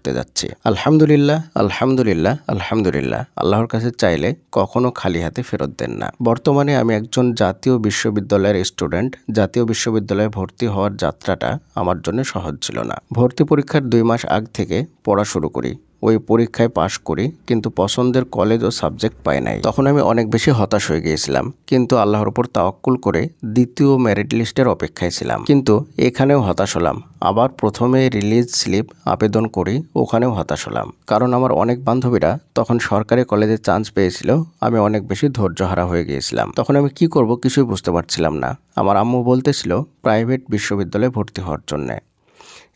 করতে যাচ্ছি। আলহামদুলিল্লাহ, আলহামদুলিল্লাহ, আলহামদুলিল্লাহ। আল্লাহর কাছে চাইলে কখনো খালি হাতে ফেরত দেন না। বর্তমানে আমি একজন জাতীয় বিশ্ববিদ্যালয়ের স্টুডেন্ট। জাতীয় বিশ্ববিদ্যালয়ে ভর্তি হওয়ার যাত্রাটা আমার জন্য সহজ ছিল না। ভর্তি পরীক্ষার 2 মাস আগ থেকে পড়া শুরু করি। ওই পরীক্ষায় পাশ করি, কিন্তু পছন্দের কলেজ ও সাবজেক্ট পাই নাই। তখন আমি অনেক বেশি হতাশ হয়ে গিয়েছিলাম, কিন্তু আল্লাহর উপর তাওয়াক্কুল করে দ্বিতীয় মেরিট লিস্টের অপেক্ষায় ছিলাম। কিন্তু এখানেও হতাশ হলাম। আবার প্রথমে রিলিজ স্লিপ আবেদন করি, ওখানেও হতাশ হলাম। কারণ আমার অনেক বান্ধবীরা তখন সরকারি কলেজে চান্স পেয়েছিল, আমি অনেক বেশি ধৈর্যহারা হয়ে গিয়েছিলাম। তখন আমি কি করব কিছুই বুঝতে পারছিলাম না। আমার আম্মু বলতেছিল প্রাইভেট বিশ্ববিদ্যালয়ে ভর্তি হওয়ার জন্যে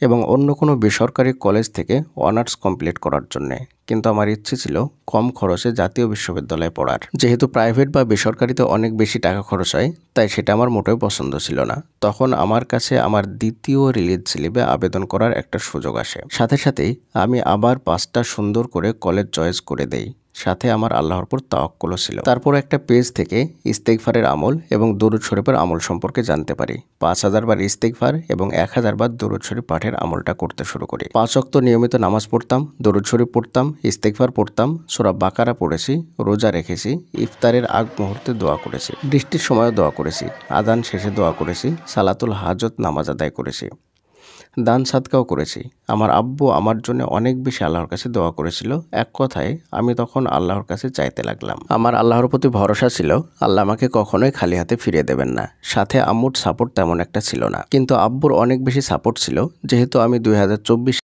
এবং অন্য কোনো বেসরকারি কলেজ থেকে অনার্স কমপ্লিট করার জন্যে। কিন্তু আমার ইচ্ছে ছিল কম খরচে জাতীয় বিশ্ববিদ্যালয়ে পড়ার। যেহেতু প্রাইভেট বা বেসরকারিতে অনেক বেশি টাকা খরচ হয়, তাই সেটা আমার মোটেও পছন্দ ছিল না। তখন আমার কাছে আমার দ্বিতীয় রিলিজ স্লিপে আবেদন করার একটা সুযোগ আসে। সাথে সাথেই আমি আবার 5টা সুন্দর করে কলেজ চয়েস করে দেই। সাথে আমার আল্লাহর উপর তাওয়াক্কুলও ছিল। তারপর একটা পেজ থেকে ইস্তেগফারের আমল এবং দরুদ শরীফের আমল সম্পর্কে জানতে পারি। 5000 বার ইস্তেগফার এবং 1000 বার দরুদ শরীফ পাঠের আমলটা করতে শুরু করি। 5 ওয়াক্ত নিয়মিত নামাজ পড়তাম, দরুদ শরীফ পড়তাম, ইস্তেগফার পড়তাম, সূরা বাকারা পড়েছি, রোজা রেখেছি, ইফতারের আগ মুহূর্তে দোয়া করেছি, বৃষ্টির সময়ও দোয়া করেছি, আযান শেষে দোয়া করেছি, সালাতুল হাজত নামাজ আদায় করেছি, দান সাদকাও করেছি। আমার আব্বু আমার জন্য অনেক বেশি আল্লাহর কাছে দোয়া করেছিল। এক কথায় আমি তখন আল্লাহর কাছে চাইতে লাগলাম। আমার আল্লাহর প্রতি ভরসা ছিল, আল্লাহ আমাকে কখনোই খালি হাতে ফিরিয়ে দেবেন না। সাথে আম্মুর সাপোর্ট তেমন একটা ছিল না, কিন্তু আব্বুর অনেক বেশি সাপোর্ট ছিল। যেহেতু আমি 2024